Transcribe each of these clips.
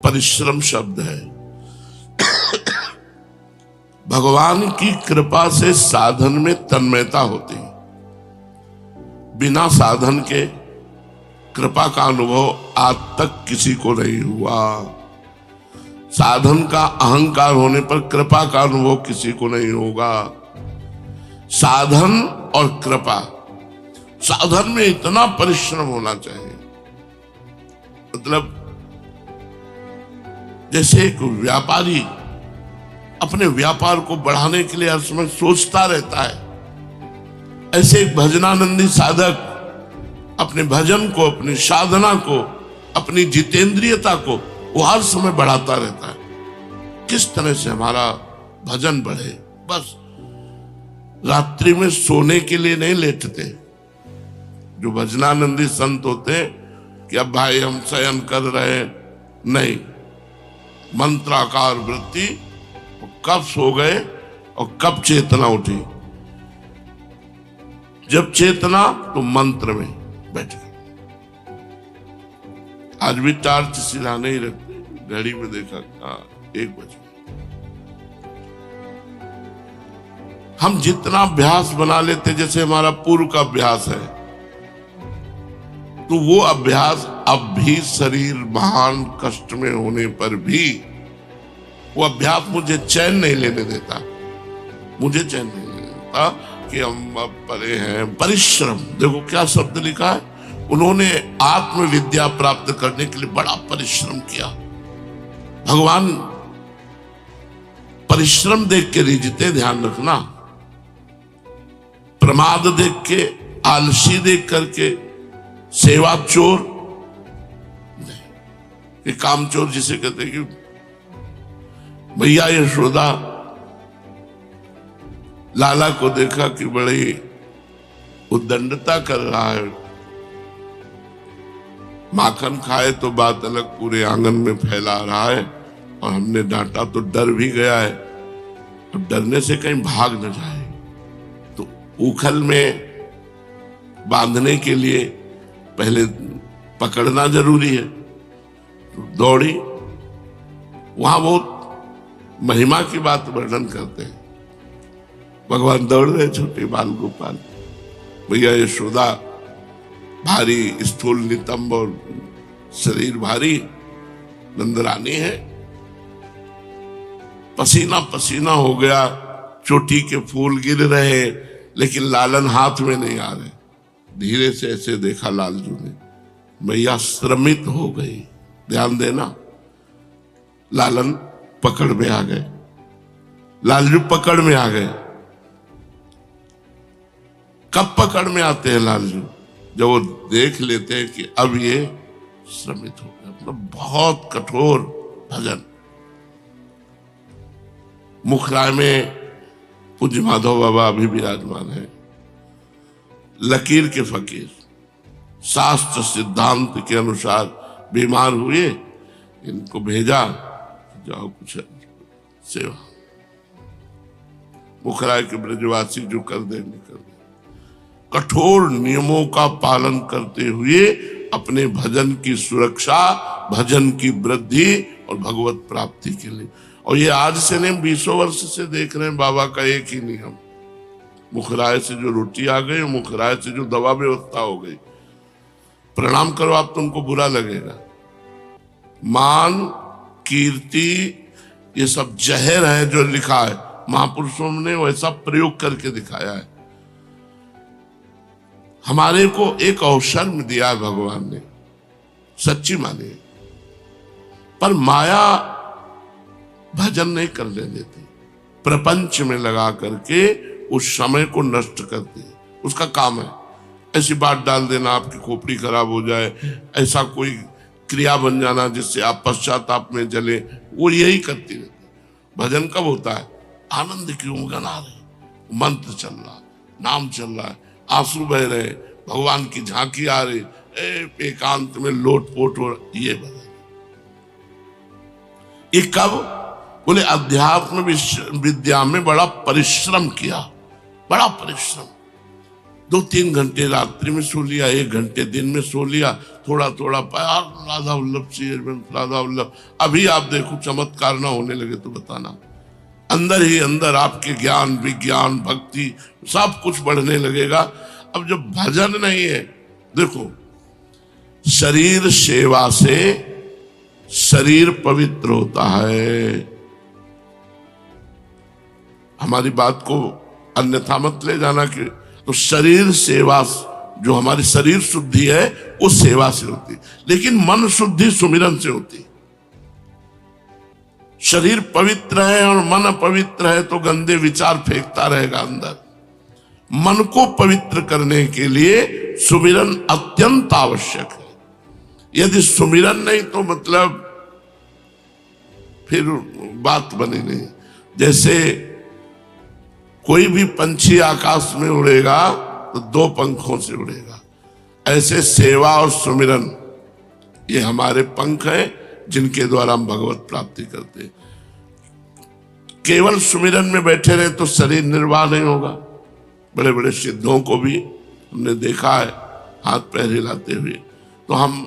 परिश्रम शब्द है। भगवान की कृपा से साधन में तन्मयता होती है। बिना साधन के कृपा का अनुभव आज तक किसी को नहीं हुआ। साधन का अहंकार होने पर कृपा का अनुभव किसी को नहीं होगा। साधन और कृपा, साधन में इतना परिश्रम होना चाहिए, मतलब जैसे एक व्यापारी अपने व्यापार को बढ़ाने के लिए हर समय सोचता रहता है, ऐसे एक भजनानंदी साधक अपने भजन को, अपनी साधना को, अपनी जितेंद्रियता को वो हर समय बढ़ाता रहता है। किस तरह से हमारा भजन बढ़े। बस रात्रि में सोने के लिए नहीं लेटते। जो भजनानंदी संत होते कि अब भाई हम शयन कर रहे, नहीं, मंत्राकार वृत्ति, कब सो गए और कब चेतना उठी। जब चेतना तो मंत्र में बैठ गए। आज भी टार्च सिला नहीं रखते, घड़ी में देखा 1 बजे। हम जितना अभ्यास बना लेते, जैसे हमारा पूर्व का अभ्यास है, तो वो अभ्यास अब भी शरीर महान कष्ट में होने पर भी वो अभ्यास मुझे चैन नहीं लेने देता। मुझे चैन नहीं लेने देता कि हम अब परे हैं। परिश्रम, देखो क्या शब्द लिखा है, उन्होंने आत्मविद्या प्राप्त करने के लिए बड़ा परिश्रम किया। भगवान परिश्रम देख के रिझते, ध्यान रखना। प्रमाद देख के, आलसी देख करके, सेवा चोर नहीं, ये काम चोर जिसे कहते हैं कि भैया यशोदा लाला को देखा कि बड़ी उद्दंडता कर रहा है, माखन खाए तो बात अलग, पूरे आंगन में फैला रहा है, और हमने डांटा तो डर भी गया है, अब डरने से कहीं भाग न जाए, तो उखल में बांधने के लिए पहले पकड़ना जरूरी है। तो दौड़ी, वहां बहुत महिमा की बात वर्णन करते हैं। भगवान दौड़ रहे, छोटे बाल गोपाल, भैया यशोदा भारी स्थूल नितंब और शरीर भारी, नंदरानी है, पसीना पसीना हो गया, चोटी के फूल गिर रहे, लेकिन लालन हाथ में नहीं आ रहे। धीरे से ऐसे देखा लालजू ने, मैया श्रमित हो गई। ध्यान देना, लालन पकड़ में आ गए, लालजू पकड़ में आ गए। कब पकड़ में आते हैं लालजू? जब वो देख लेते हैं कि अब ये श्रमित हो गया। मतलब बहुत कठोर भजन। मुखराय में पूज्य माधव बाबा अभी विराजमान है, लकीर के फकीर, शास्त्र सिद्धांत के अनुसार बीमार हुए, इनको भेजा, जाओ कुछ सेवा। मुखराय के ब्रजवासी जो कर देंगे कर दे। कठोर नियमों का पालन करते हुए अपने भजन की सुरक्षा, भजन की वृद्धि और भगवत प्राप्ति के लिए। और ये आज से नहीं, 20 वर्ष से देख रहे हैं बाबा का एक ही नियम। मुखराय से जो रोटी आ गई, मुखराय से जो दवा व्यवस्था हो गई, प्रणाम करो आप, तुमको बुरा लगेगा। मान, कीर्ति, ये सब जहर है जो लिखा है, महापुरुषों ने वैसा प्रयोग करके दिखाया है। हमारे को एक अवसर में दिया है भगवान ने, सच्ची माने, पर माया भजन नहीं करने देती। प्रपंच में लगा करके उस समय को नष्ट करती है, उसका काम है। ऐसी बात डाल देना आपकी खोपड़ी खराब हो जाए, ऐसा कोई क्रिया बन जाना जिससे आप पश्चाताप में जले, वो यही करती रहती। भजन कब होता है? आनंद की उमंगन आ रही, मंत्र चल रहा, नाम चल रहा है, आंसू बह रहे, भगवान की झांकी आ रही, एकांत में लोटपोट हो रहा, ये भजन। ये कब? बोले अध्यात्म विद्या में बड़ा परिश्रम किया, बड़ा परिश्रम। 2-3 घंटे रात्रि में सो लिया, 1 घंटे दिन में सो लिया, थोड़ा थोड़ा प्यार, राधा वल्लभ श्री राधा वल्लभ। अभी आप देखो चमत्कार ना होने लगे तो बताना। अंदर ही अंदर आपके ज्ञान, विज्ञान, भक्ति सब कुछ बढ़ने लगेगा। अब जब भजन नहीं है, देखो शरीर सेवा से शरीर पवित्र होता है। हमारी बात को अन्यथा मत ले जाना कि तो शरीर सेवा, जो हमारी शरीर शुद्धि है वो सेवा से होती, लेकिन मन शुद्धि सुमिरन से होती। शरीर पवित्र है और मन अपवित्र है तो गंदे विचार फेंकता रहेगा अंदर। मन को पवित्र करने के लिए सुमिरन अत्यंत आवश्यक है। यदि सुमिरन नहीं तो मतलब फिर बात बनी नहीं। जैसे कोई भी पंछी आकाश में उड़ेगा तो 2 पंखों से उड़ेगा, ऐसे सेवा और सुमिरन ये हमारे पंख हैं जिनके द्वारा हम भगवत प्राप्ति करते हैं। केवल सुमिरन में बैठे रहे तो शरीर निर्वाह नहीं होगा। बड़े बड़े सिद्धों को भी हमने देखा है हाथ पैर हिलाते हुए। तो हम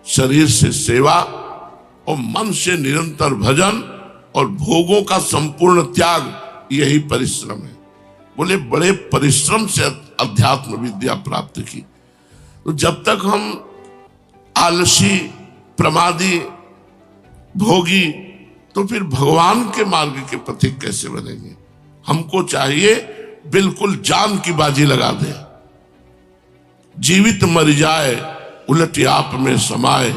शरीर से सेवा और मन से निरंतर भजन और भोगों का संपूर्ण त्याग, यही परिश्रम है। बोले बड़े परिश्रम से अध्यात्म विद्या प्राप्त की। तो जब तक हम आलसी, प्रमादी, भोगी, तो फिर भगवान के मार्ग के पथिक कैसे बनेंगे? हमको चाहिए बिल्कुल जान की बाजी लगा दे, जीवित मर जाए उलट आप में समाए,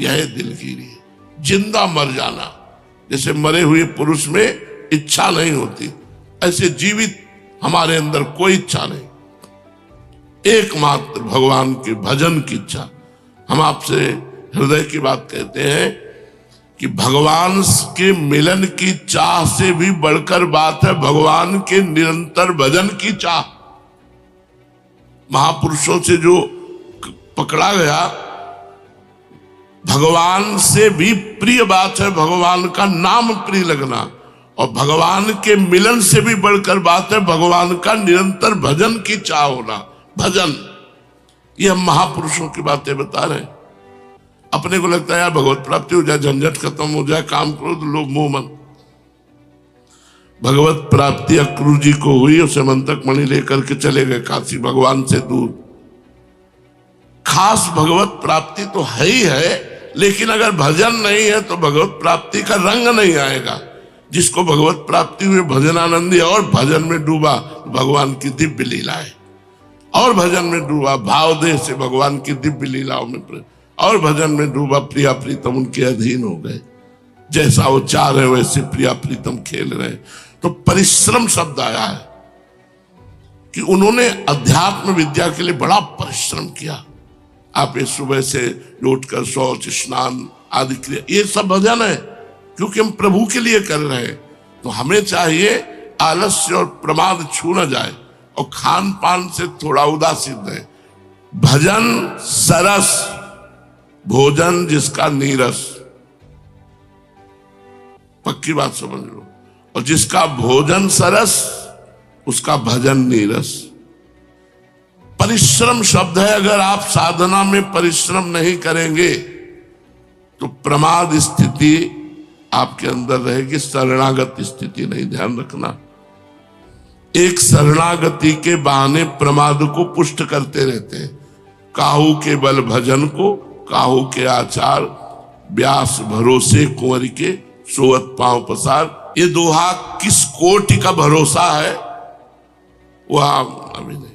यह दिलगीरी। जिंदा मर जाना, जैसे मरे हुए पुरुष में इच्छा नहीं होती, ऐसे जीवित हमारे अंदर कोई इच्छा नहीं, एकमात्र भगवान के भजन की इच्छा। हम आपसे हृदय की बात कहते हैं कि भगवान के मिलन की चाह से भी बढ़कर बात है भगवान के निरंतर भजन की चाह। महापुरुषों से जो पकड़ा गया, भगवान से भी प्रिय बात है भगवान का नाम प्रिय लगना, और भगवान के मिलन से भी बढ़कर बात है भगवान का निरंतर भजन की चाह होना। भजन, ये हम महापुरुषों की बातें बता रहे हैं। अपने को लगता है यार भगवत प्राप्ति हो जाए, झंझट खत्म हो जाए, काम करो तो लोग मोह मन। भगवत प्राप्ति अक्रूर जी को हुई, उसे मंतक मणि लेकर के चले गए काशी, भगवान से दूर। खास भगवत प्राप्ति तो है ही है, लेकिन अगर भजन नहीं है तो भगवत प्राप्ति का रंग नहीं आएगा। जिसको भगवत प्राप्ति हुई भजनानंदी और भजन में डूबा, भगवान की दिव्य लीला है, और भजन में डूबा भाव देह से भगवान की दिव्य लीलाओं में, और भजन में डूबा प्रिया प्रीतम उनके अधीन हो गए। जैसा वो चाह रहे वैसे प्रिया प्रीतम खेल रहे। तो परिश्रम शब्द आया है कि उन्होंने अध्यात्म विद्या के लिए बड़ा परिश्रम किया। आप ये सुबह से उठकर शौच, स्नान आदि क्रिया, ये सब भजन है, क्योंकि हम प्रभु के लिए कर रहे हैं। तो हमें चाहिए आलस्य और प्रमाद छू न जाए, और खान पान से थोड़ा उदासीन रहे। भजन सरस, भोजन जिसका नीरस, पक्की बात समझ लो। और जिसका भोजन सरस उसका भजन नीरस। परिश्रम शब्द है, अगर आप साधना में परिश्रम नहीं करेंगे तो प्रमाद स्थिति आपके अंदर रहेगी, शरणागत स्थिति नहीं। ध्यान रखना, एक शरणागति के बहाने प्रमाद को पुष्ट करते रहते हैं। काहू के बल भजन को, काहू के आचार, व्यास भरोसे कुंवर के, सोवत पांव पसार। ये दोहा किस कोटि का भरोसा है वह अभी नहीं।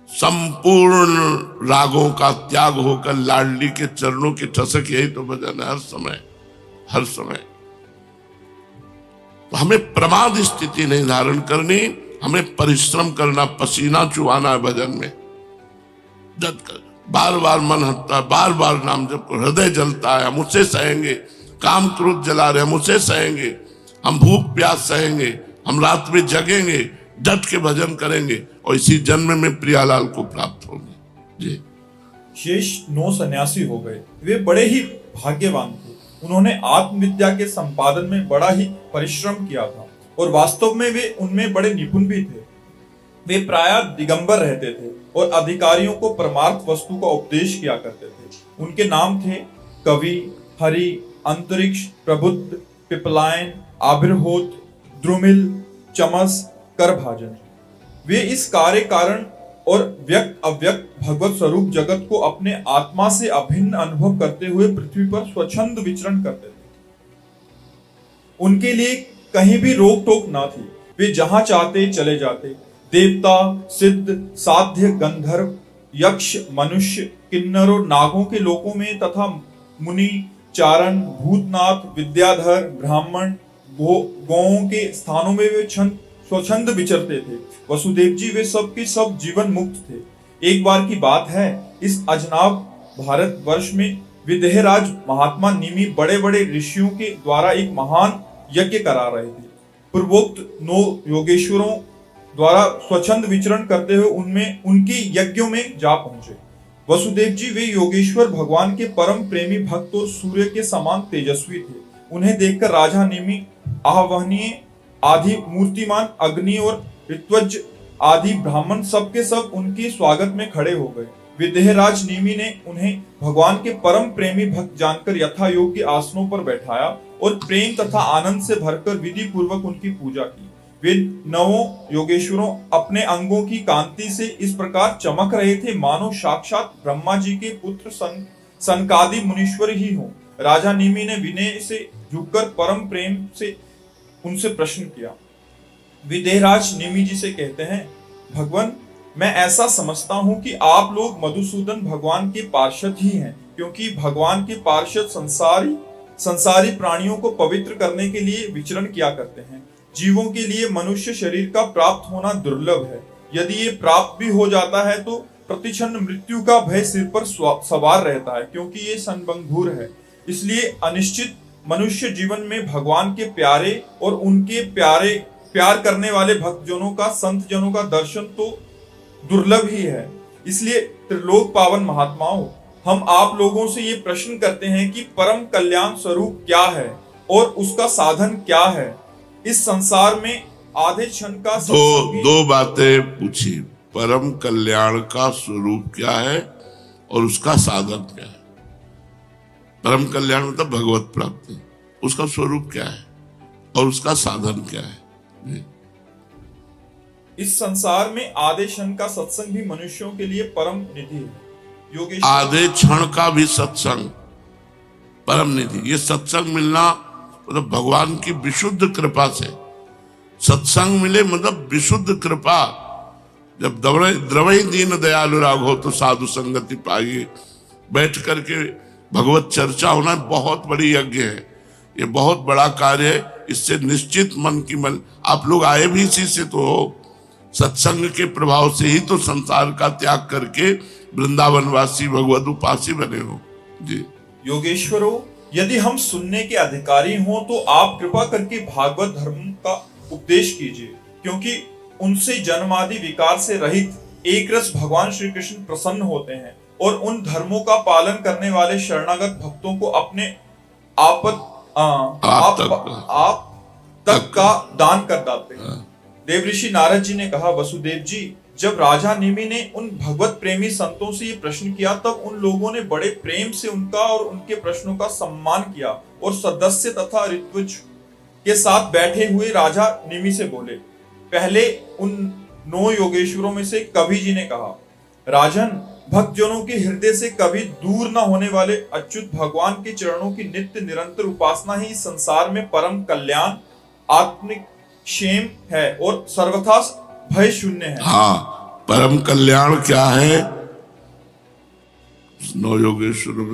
संपूर्ण रागों का त्याग होकर लाडली के चरणों के ठसक, यही तो भजन है हर समय, हर समय। तो हमें प्रमाद स्थिति नहीं धारण करनी, हमें परिश्रम करना, पसीना चुहाना है भजन में। डट कर बार बार मन हटता है, बार बार नाम जप कर हृदय जलता है, हम उसे सहेंगे। काम क्रोध जला रहे, हम उसे सहेंगे। हम भूख प्यास सहेंगे, हम रात में जगेंगे, डट के भजन करेंगे, और इसी जन्म में प्रियालाल को प्राप्त होंगे। जी। शेष 9 सन्यासी हो गए, वे बड़े ही भाग्यवान थे। उन्होंने आत्मविद्या के संपादन में बड़ा ही परिश्रम किया था, और वास्तव में वे उनमें बड़े निपुण भी थे। वे प्रायः दिगंबर रहते थे और अधिकारियों को परमार्थ वस्तु का उपदेश किया करते थे। उनके नाम थे कवि, हरि, अंतरिक्ष, प्रबुद्ध, पिपलायन, आबिर्होत, द्रुमिल, चमस, करभाजन। वे इस कार्य कारण और व्यक्त अव्यक्त भगवत स्वरूप जगत को अपने आत्मा से अभिन्न अनुभव करते हुए पृथ्वी पर स्वच्छंद विचरण करते थे। उनके लिए कहीं भी रोक टोक ना थी, वे जहां चाहते चले जाते। देवता, सिद्ध, साध्य, गंधर्व, यक्ष, मनुष्य, किन्नरों, नागों के लोकों में तथा मुनि, चारण, भूतनाथ, विद्याधर, ब्राह्मण, गौओं के स्थानों में वे स्वच्छंद विचरते थे। वसुदेव जी वे सब के सब जीवन मुक्त थे। एक बार की बात है, इस अजनाब भारत वर्ष में विदेहराज महात्मा निमि बड़े बड़े ऋषियों के द्वारा एक महान यज्ञ करा रहे थे। पूर्वोक्त 9 योगेश्वरों द्वारा स्वच्छंद विचरण करते हुए उनमें उनके यज्ञों में जा पहुंचे। वसुदेव जी वे योगेश्वर भगवान के परम प्रेमी भक्त और सूर्य के समान तेजस्वी थे। उन्हें देखकर राजा निमि आह्वनीय आदि मूर्तिमान अग्नि और ऋत्वज आदि ब्राह्मण सबके सब उनके स्वागत में खड़े हो गए। विदेहराज निमि ने उन्हें भगवान के परम प्रेमी भक्त जानकर यथा योग्य आसनों पर बैठाया और प्रेम तथा आनंद से भरकर विधि पूर्वक उनकी पूजा की। वे 9 योगेश्वरों अपने अंगों की कांति से इस प्रकार चमक रहे थे मानो साक्षात ब्रह्मा जी के पुत्र सनकादि मुनीश्वर ही हो। राजा निमि ने विनय से झुककर परम प्रेम से उनसे प्रश्न किया। विदेहराज निमि जी से कहते हैं, भगवान, मैं ऐसा समझता हूं कि आप लोग मधुसूदन भगवान के पार्षद ही हैं, क्योंकि भगवान के पार्षद संसारी प्राणियों को पवित्र करने के लिए विचरण किया करते हैं। जीवों के लिए मनुष्य शरीर का प्राप्त होना दुर्लभ है। यदि ये प्राप्त भी हो जाता है तो प्रतिक्षण मृत्यु का भय सिर पर सवार रहता है, क्योंकि ये संबंधुर है। इसलिए अनिश्चित मनुष्य जीवन में भगवान के प्यारे और उनके प्यार करने वाले भक्तजनों का, संत जनों का दर्शन तो दुर्लभ ही है। इसलिए त्रिलोक पावन महात्माओं, हम आप लोगों से ये प्रश्न करते हैं कि परम कल्याण स्वरूप क्या है और उसका साधन क्या है। इस संसार में आधे क्षण का दो बातें पूछी, परम कल्याण का स्वरूप क्या है और उसका साधन क्या है। परम कल्याण मतलब भगवत प्राप्ति, उसका स्वरूप क्या है और उसका साधन क्या है। इस संसार में आधे क्षण का सत्संग भी मनुष्यों के लिए परम निधि है। आधे क्षण का भी सत्संग परम निधि। ये सत्संग मिलना मतलब भगवान की विशुद्ध कृपा से सत्संग मिले, मतलब विशुद्ध कृपा। जब द्रवई दीन दयालु राघव तो साधु संगति पाइए, बैठ करके भगवत चर्चा होना बहुत बड़ी यज्ञ है। ये बहुत बड़ा कार्य है। इससे निश्चित मन की मन, आप लोग आए भी इसी से तो हो, सत्संग के प्रभाव से ही तो संसार का त्याग करके वृंदावनवासी भगवत उपासी बने हो। जी योगेश्वरों, यदि हम सुनने के अधिकारी हों तो आप कृपा करके भागवत धर्म का उपदेश कीजिए, क्योंकि उनसे जन्मादि विकार से रहित एक रस भगवान श्री कृष्ण प्रसन्न होते हैं और उन धर्मों का पालन करने वाले शरणागत भक्तों को अपने आप तक का दान कर देते हैं। देवऋषि नारद जी ने कहा, वसुदेव जी, जब राजा निमि ने उन भगवत प्रेमी संतों से ये प्रश्न किया तब उन लोगों ने बड़े प्रेम से उनका और उनके प्रश्नों का सम्मान किया और सदस्य तथा ऋत्विज के साथ बैठे हुए राजा निमि से बोले। पहले उन 9 योगेश्वरों में से कवि जी ने कहा, राजन, भक्तजनों के हृदय से कभी दूर न होने वाले अच्युत भगवान के चरणों की नित्य निरंतर उपासना ही संसार में परम कल्याण, आत्मिक क्षेम है और सर्वथा भय शून्य है। हाँ, परम कल्याण क्या है? 9 योगेश्वर